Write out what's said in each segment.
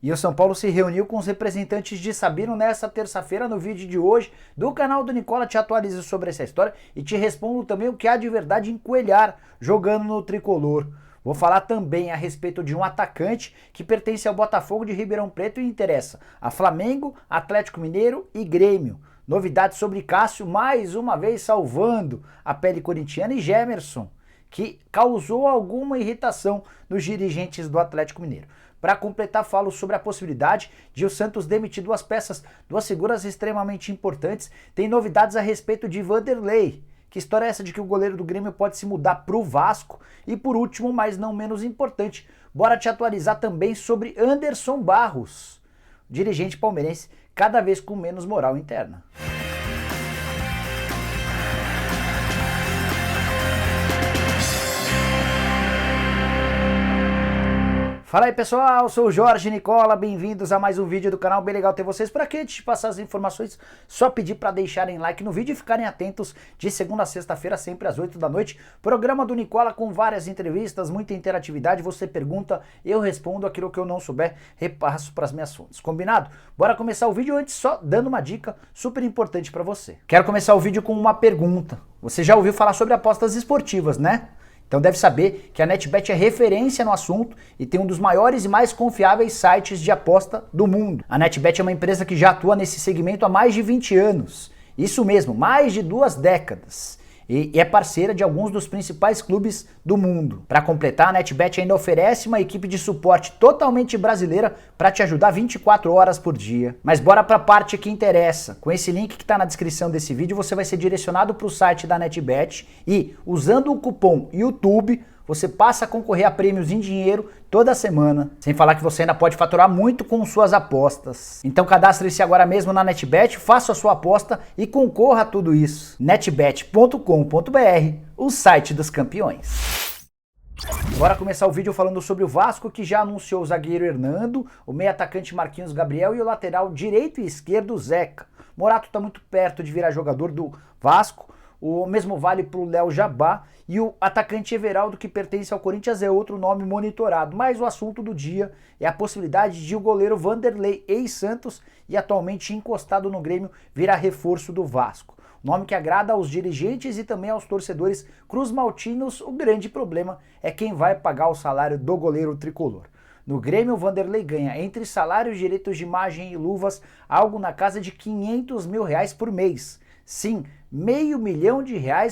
E o São Paulo se reuniu com os representantes de Sabino nesta terça-feira. No vídeo de hoje do canal do Nicola te atualizo sobre essa história e te respondo também o que há de verdade em Coelhar jogando no tricolor. Vou falar também a respeito de um atacante que pertence ao Botafogo de Ribeirão Preto e interessa a Flamengo, Atlético Mineiro e Grêmio. Novidades sobre Cássio, mais uma vez salvando a pele corintiana, e Gemerson, que causou alguma irritação nos dirigentes do Atlético Mineiro. Para completar, falo sobre a possibilidade de o Santos demitir duas peças, duas figuras extremamente importantes. Tem novidades a respeito de Vanderlei. Que história é essa de que o goleiro do Grêmio pode se mudar para o Vasco? E por último, mas não menos importante, bora te atualizar também sobre Anderson Barros, dirigente palmeirense, cada vez com menos moral interna. Fala aí pessoal, sou o Jorge Nicola, bem-vindos a mais um vídeo do canal, bem legal ter vocês por aqui. Antes de passar as informações, só pedir para deixarem like no vídeo e ficarem atentos de segunda a sexta-feira, sempre às 8 da noite. Programa do Nicola com várias entrevistas, muita interatividade, você pergunta, eu respondo, aquilo que eu não souber, repasso para as minhas fontes. Combinado? Bora começar o vídeo, antes só dando uma dica super importante para você. Quero começar o vídeo com uma pergunta. Você já ouviu falar sobre apostas esportivas, né? Então deve saber que a NetBet é referência no assunto e tem um dos maiores e mais confiáveis sites de aposta do mundo. A NetBet é uma empresa que já atua nesse segmento há mais de 20 anos. Isso mesmo, mais de 2 décadas. E é parceira de alguns dos principais clubes do mundo. Para completar, a NetBet ainda oferece uma equipe de suporte totalmente brasileira para te ajudar 24 horas por dia. Mas bora para a parte que interessa. Com esse link que está na descrição desse vídeo, você vai ser direcionado para o site da NetBet e, usando o cupom YouTube, você passa a concorrer a prêmios em dinheiro toda semana. Sem falar que você ainda pode faturar muito com suas apostas. Então cadastre-se agora mesmo na NetBet, faça a sua aposta e concorra a tudo isso. netbet.com.br, o site dos campeões. Bora começar o vídeo falando sobre o Vasco, que já anunciou o zagueiro Hernando, o meio atacante Marquinhos Gabriel e o lateral direito e esquerdo Zeca. Morato está muito perto de virar jogador do Vasco. O mesmo vale para o Léo Jabá, e o atacante Everaldo, que pertence ao Corinthians, é outro nome monitorado. Mas o assunto do dia é a possibilidade de o goleiro Vanderlei, ex-Santos e atualmente encostado no Grêmio, virar reforço do Vasco. Nome que agrada aos dirigentes e também aos torcedores cruzmaltinos. O grande problema é quem vai pagar o salário do goleiro tricolor. No Grêmio, o Vanderlei ganha, entre salários, direitos de imagem e luvas, algo na casa de R$500 mil por mês. Sim, R$500 mil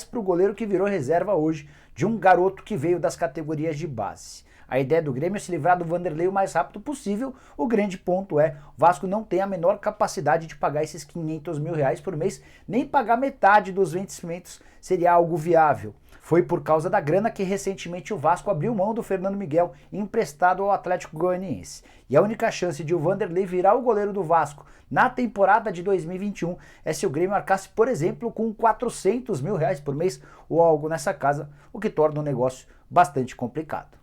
para o goleiro que virou reserva hoje de um garoto que veio das categorias de base. A ideia do Grêmio é se livrar do Vanderlei o mais rápido possível. O grande ponto é, o Vasco não tem a menor capacidade de pagar esses R$500 mil por mês, nem pagar metade dos vencimentos seria algo viável. Foi por causa da grana que recentemente o Vasco abriu mão do Fernando Miguel, emprestado ao Atlético Goianiense. E a única chance de o Vanderlei virar o goleiro do Vasco na temporada de 2021 é se o Grêmio arcasse, por exemplo, com R$400 mil por mês ou algo nessa casa, o que torna o negócio bastante complicado.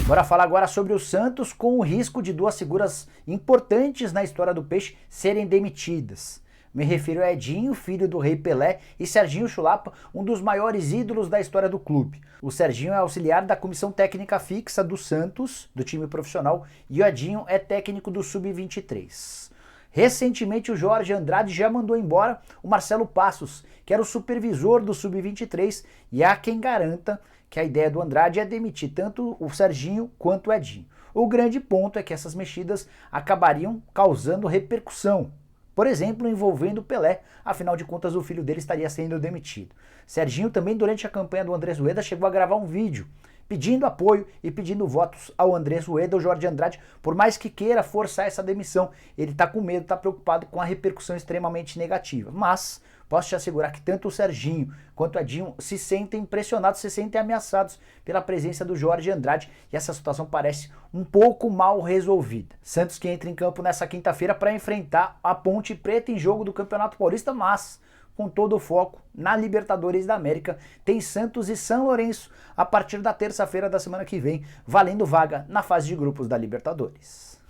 Bora falar agora sobre o Santos, com o risco de duas figuras importantes na história do Peixe serem demitidas. Me refiro a Edinho, filho do Rei Pelé, e Serginho Chulapa, um dos maiores ídolos da história do clube. O Serginho é auxiliar da comissão técnica fixa do Santos, do time profissional, e o Edinho é técnico do Sub-23. Recentemente o Jorge Andrade já mandou embora o Marcelo Passos, que era o supervisor do Sub-23, e há quem garanta que a ideia do Andrade é demitir tanto o Serginho quanto o Edinho. O grande ponto é que essas mexidas acabariam causando repercussão. Por exemplo, envolvendo o Pelé, afinal de contas o filho dele estaria sendo demitido. Serginho também, durante a campanha do Andrés Rueda, chegou a gravar um vídeo pedindo apoio e pedindo votos ao Andrés Rueda. O Jorge Andrade, por mais que queira forçar essa demissão, ele está com medo, está preocupado com a repercussão extremamente negativa. Mas posso te assegurar que tanto o Serginho quanto o Edinho se sentem pressionados, se sentem ameaçados pela presença do Jorge Andrade, e essa situação parece um pouco mal resolvida. Santos que entra em campo nessa quinta-feira para enfrentar a Ponte Preta em jogo do Campeonato Paulista, mas com todo o foco na Libertadores da América. Tem Santos e São Lourenço a partir da terça-feira da semana que vem, valendo vaga na fase de grupos da Libertadores.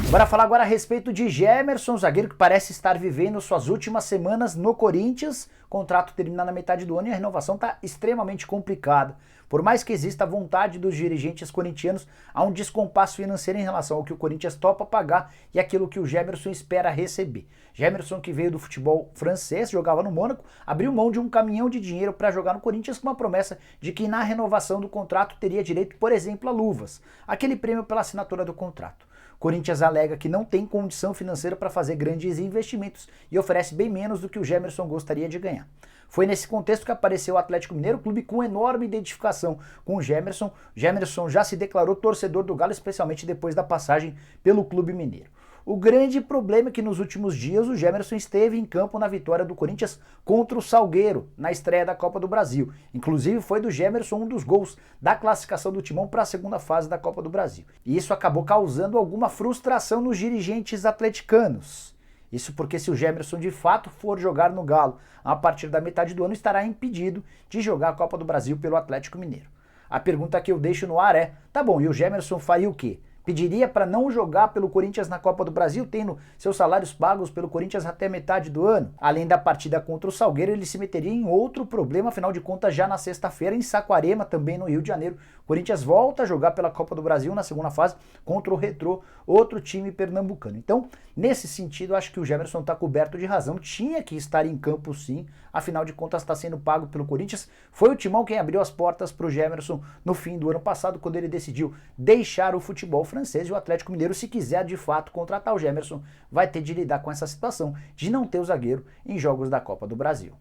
Bora falar agora a respeito de Gemerson, zagueiro que parece estar vivendo suas últimas semanas no Corinthians. O contrato termina na metade do ano e a renovação está extremamente complicada. Por mais que exista a vontade dos dirigentes corintianos, há um descompasso financeiro em relação ao que o Corinthians topa pagar e aquilo que o Gemerson espera receber. Gemerson, que veio do futebol francês, jogava no Mônaco, abriu mão de um caminhão de dinheiro para jogar no Corinthians com uma promessa de que na renovação do contrato teria direito, por exemplo, a luvas, aquele prêmio pela assinatura do contrato. Corinthians alega que não tem condição financeira para fazer grandes investimentos e oferece bem menos do que o Gemerson gostaria de ganhar. Foi nesse contexto que apareceu o Atlético Mineiro, clube com enorme identificação com o Gemerson. Gemerson já se declarou torcedor do Galo, especialmente depois da passagem pelo clube mineiro. O grande problema é que nos últimos dias o Gemerson esteve em campo na vitória do Corinthians contra o Salgueiro, na estreia da Copa do Brasil. Inclusive foi do Gemerson um dos gols da classificação do Timão para a segunda fase da Copa do Brasil. E isso acabou causando alguma frustração nos dirigentes atleticanos. Isso porque se o Gemerson de fato for jogar no Galo a partir da metade do ano, estará impedido de jogar a Copa do Brasil pelo Atlético Mineiro. A pergunta que eu deixo no ar é, tá bom, e o Gemerson faria o quê? Pediria para não jogar pelo Corinthians na Copa do Brasil, tendo seus salários pagos pelo Corinthians até metade do ano? Além da partida contra o Salgueiro, ele se meteria em outro problema, afinal de contas, já na sexta-feira, em Saquarema, também no Rio de Janeiro, o Corinthians volta a jogar pela Copa do Brasil na segunda fase contra o Retrô, outro time pernambucano. Então, nesse sentido, acho que o Gemerson está coberto de razão, tinha que estar em campo sim, afinal de contas está sendo pago pelo Corinthians. Foi o Timão quem abriu as portas para o Gemerson no fim do ano passado, quando ele decidiu deixar o futebol francês, e o Atlético Mineiro, se quiser de fato contratar o Gemerson, vai ter de lidar com essa situação de não ter o zagueiro em jogos da Copa do Brasil.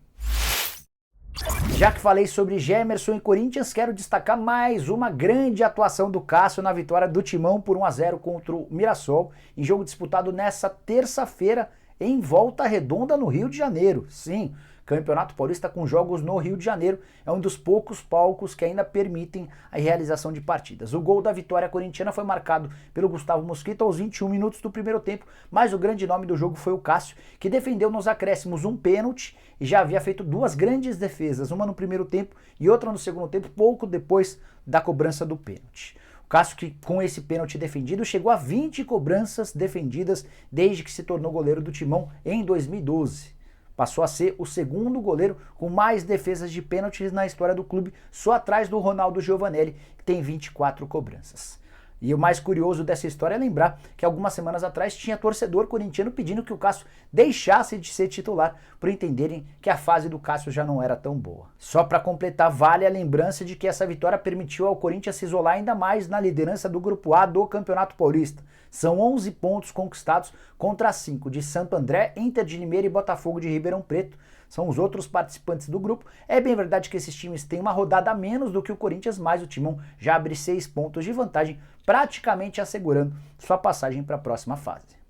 Já que falei sobre Gemerson e Corinthians, quero destacar mais uma grande atuação do Cássio na vitória do Timão por 1-0 contra o Mirassol, em jogo disputado nessa terça-feira em Volta Redonda, no Rio de Janeiro. Sim, Campeonato Paulista com jogos no Rio de Janeiro é um dos poucos palcos que ainda permitem a realização de partidas. O gol da vitória corintiana foi marcado pelo Gustavo Mosquito aos 21 minutos do primeiro tempo, mas o grande nome do jogo foi o Cássio, que defendeu nos acréscimos um pênalti e já havia feito duas grandes defesas, uma no primeiro tempo e outra no segundo tempo, pouco depois da cobrança do pênalti. O Cássio, que com esse pênalti defendido, chegou a 20 cobranças defendidas desde que se tornou goleiro do Timão em 2012. Passou a ser o segundo goleiro com mais defesas de pênaltis na história do clube, só atrás do Ronaldo Giovanelli, que tem 24 cobranças. E o mais curioso dessa história é lembrar que algumas semanas atrás tinha torcedor corintiano pedindo que o Cássio deixasse de ser titular, por entenderem que a fase do Cássio já não era tão boa. Só para completar, vale a lembrança de que essa vitória permitiu ao Corinthians se isolar ainda mais na liderança do Grupo A do Campeonato Paulista. São 11 pontos conquistados contra 5 de Santo André, Inter de Limeira e Botafogo de Ribeirão Preto. São os outros participantes do grupo. É bem verdade que esses times têm uma rodada a menos do que o Corinthians, mas o Timão já abre 6 pontos de vantagem, praticamente assegurando sua passagem para a próxima fase.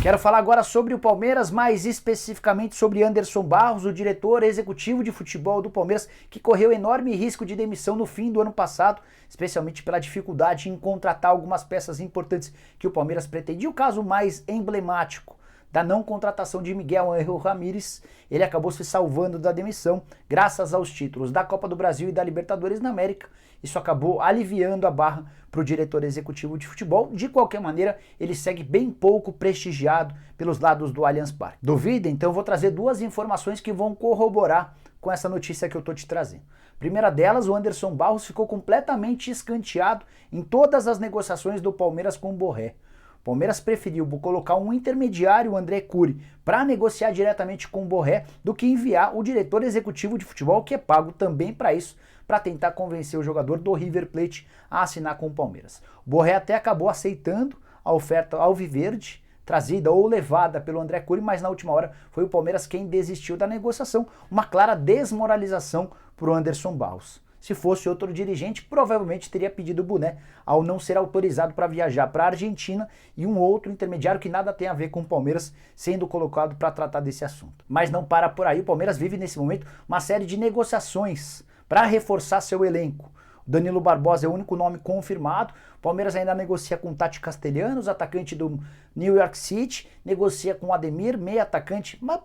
Quero falar agora sobre o Palmeiras, mais especificamente sobre Anderson Barros, o diretor executivo de futebol do Palmeiras, que correu enorme risco de demissão no fim do ano passado, especialmente pela dificuldade em contratar algumas peças importantes que o Palmeiras pretendia. O caso mais emblemático da não contratação de Miguel Ángel Ramírez, ele acabou se salvando da demissão graças aos títulos da Copa do Brasil e da Libertadores na América. Isso acabou aliviando a barra para o diretor executivo de futebol. De qualquer maneira, ele segue bem pouco prestigiado pelos lados do Allianz Parque. Duvida? Então eu vou trazer duas informações que vão corroborar com essa notícia que eu estou te trazendo. Primeira delas, o Anderson Barros ficou completamente escanteado em todas as negociações do Palmeiras com o Borré. O Palmeiras preferiu colocar um intermediário, o André Cury, para negociar diretamente com o Borré do que enviar o diretor executivo de futebol, que é pago também para isso, para tentar convencer o jogador do River Plate a assinar com o Palmeiras. O Borré até acabou aceitando a oferta alviverde, trazida ou levada pelo André Cury, mas na última hora foi o Palmeiras quem desistiu da negociação, uma clara desmoralização para o Anderson Barros. Se fosse outro dirigente, provavelmente teria pedido o boné ao não ser autorizado para viajar para a Argentina e um outro intermediário que nada tem a ver com o Palmeiras sendo colocado para tratar desse assunto. Mas não para por aí, o Palmeiras vive nesse momento uma série de negociações para reforçar seu elenco. Danilo Barbosa é o único nome confirmado. O Palmeiras ainda negocia com o Tati Castellanos, atacante do New York City, negocia com o Ademir, meio atacante, mas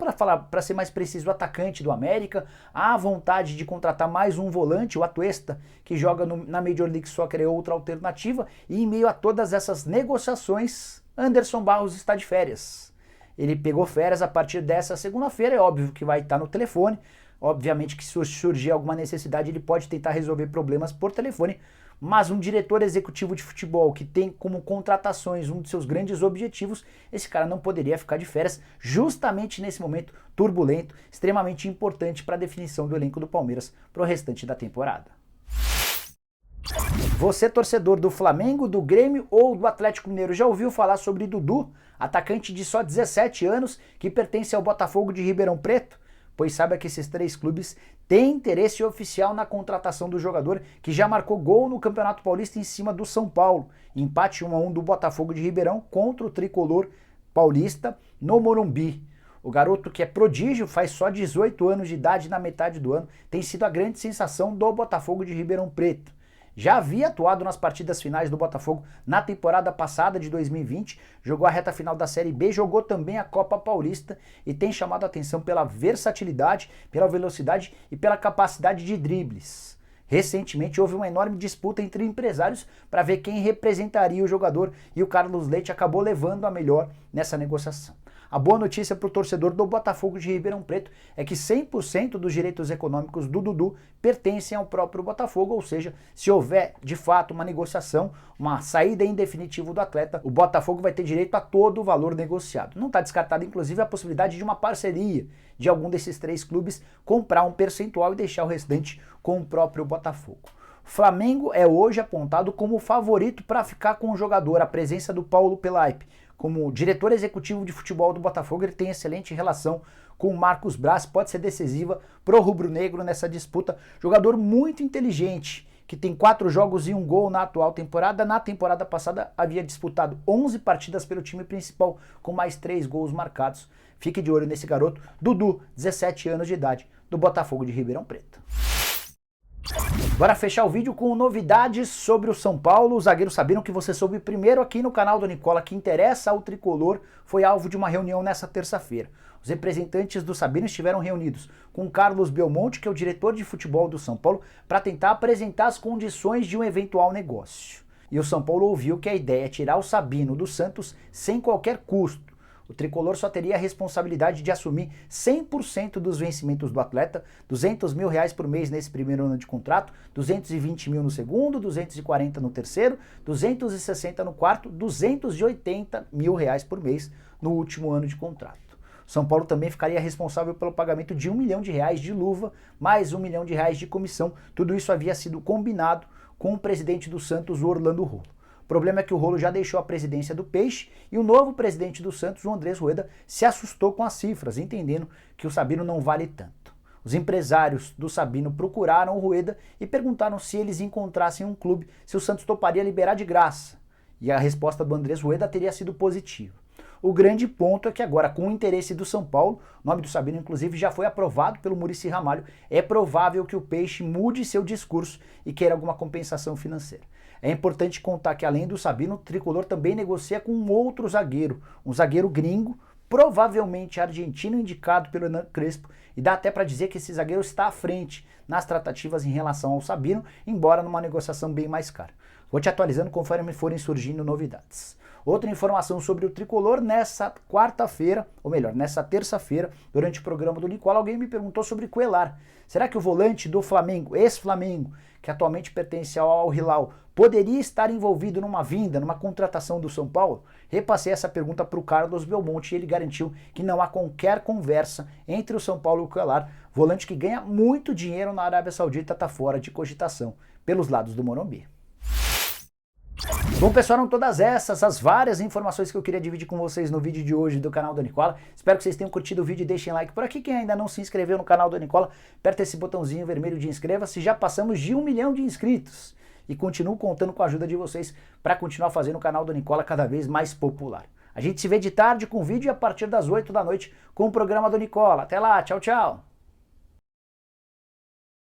para ser mais preciso, o atacante do América. Há vontade de contratar mais um volante, o Atuesta, que joga na Major League Soccer, é outra alternativa. E em meio a todas essas negociações, Anderson Barros está de férias. Ele pegou férias a partir dessa segunda-feira, é óbvio que vai estar no telefone. Obviamente que se surgir alguma necessidade, ele pode tentar resolver problemas por telefone, mas um diretor executivo de futebol que tem como contratações um de seus grandes objetivos, esse cara não poderia ficar de férias justamente nesse momento turbulento, extremamente importante para a definição do elenco do Palmeiras para o restante da temporada. Você, torcedor do Flamengo, do Grêmio ou do Atlético Mineiro, já ouviu falar sobre Dudu, atacante de só 17 anos que pertence ao Botafogo de Ribeirão Preto? Pois saiba que esses três clubes têm interesse oficial na contratação do jogador, que já marcou gol no Campeonato Paulista em cima do São Paulo. Empate 1-1 do Botafogo de Ribeirão contra o tricolor paulista no Morumbi. O garoto, que é prodígio, faz só 18 anos de idade na metade do ano, tem sido a grande sensação do Botafogo de Ribeirão Preto. Já havia atuado nas partidas finais do Botafogo na temporada passada de 2020, jogou a reta final da Série B, jogou também a Copa Paulista e tem chamado a atenção pela versatilidade, pela velocidade e pela capacidade de dribles. Recentemente houve uma enorme disputa entre empresários para ver quem representaria o jogador e o Carlos Leite acabou levando a melhor nessa negociação. A boa notícia para o torcedor do Botafogo de Ribeirão Preto é que 100% dos direitos econômicos do Dudu pertencem ao próprio Botafogo, ou seja, se houver de fato uma negociação, uma saída em definitivo do atleta, o Botafogo vai ter direito a todo o valor negociado. Não está descartada inclusive a possibilidade de uma parceria de algum desses três clubes comprar um percentual e deixar o restante com o próprio Botafogo. O Flamengo é hoje apontado como o favorito para ficar com o jogador. A presença do Paulo Pelaipe como diretor executivo de futebol do Botafogo, ele tem excelente relação com o Marcos Braz, pode ser decisiva pro rubro-negro nessa disputa. Jogador muito inteligente, que tem 4 jogos e 1 gol na atual temporada. Na temporada passada havia disputado 11 partidas pelo time principal, com mais 3 gols marcados. Fique de olho nesse garoto, Dudu, 17 anos de idade, do Botafogo de Ribeirão Preto. Bora fechar o vídeo com novidades sobre o São Paulo. Os zagueiros sabiam que você soube primeiro aqui no canal do Nicola, que interessa ao tricolor, foi alvo de uma reunião nessa terça-feira. Os representantes do Sabino estiveram reunidos com Carlos Belmonte, que é o diretor de futebol do São Paulo, para tentar apresentar as condições de um eventual negócio. E o São Paulo ouviu que a ideia é tirar o Sabino do Santos sem qualquer custo. O tricolor só teria a responsabilidade de assumir 100% dos vencimentos do atleta, R$200 mil por mês nesse primeiro ano de contrato, 220 mil no segundo, 240 no terceiro, 260 no quarto, 280 mil por mês no último ano de contrato. São Paulo também ficaria responsável pelo pagamento de R$1 milhão de luva, mais R$1 milhão de comissão. Tudo isso havia sido combinado com o presidente do Santos, o Orlando Rolo. O problema é que o Rolo já deixou a presidência do Peixe e o novo presidente do Santos, o Andrés Rueda, se assustou com as cifras, entendendo que o Sabino não vale tanto. Os empresários do Sabino procuraram o Rueda e perguntaram se eles encontrassem um clube, se o Santos toparia liberar de graça. E a resposta do Andrés Rueda teria sido positiva. O grande ponto é que agora, com o interesse do São Paulo, o nome do Sabino inclusive já foi aprovado pelo Muricy Ramalho, é provável que o Peixe mude seu discurso e queira alguma compensação financeira. É importante contar que além do Sabino, o tricolor também negocia com um outro zagueiro, um zagueiro gringo, provavelmente argentino, indicado pelo Hernan Crespo, e dá até para dizer que esse zagueiro está à frente nas tratativas em relação ao Sabino, embora numa negociação bem mais cara. Vou te atualizando conforme forem surgindo novidades. Outra informação sobre o tricolor, nessa quarta-feira, ou melhor, nessa terça-feira, durante o programa do Nicola, alguém me perguntou sobre Cuéllar. Será que o volante do Flamengo, ex-Flamengo, que atualmente pertence ao Al Hilal, poderia estar envolvido numa vinda, numa contratação do São Paulo? Repassei essa pergunta para o Carlos Belmonte e ele garantiu que não há qualquer conversa entre o São Paulo e o Cuéllar. Volante que ganha muito dinheiro na Arábia Saudita está fora de cogitação pelos lados do Morumbi. Bom, pessoal, eram todas essas as várias informações que eu queria dividir com vocês no vídeo de hoje do canal do Nicola. Espero que vocês tenham curtido o vídeo e deixem like por aqui. Quem ainda não se inscreveu no canal do Nicola, aperta esse botãozinho vermelho de inscreva-se. Já passamos de 1 milhão de inscritos e continuo contando com a ajuda de vocês para continuar fazendo o canal do Nicola cada vez mais popular. A gente se vê de tarde com vídeo e a partir das 8 da noite com o programa do Nicola. Até lá, tchau, tchau!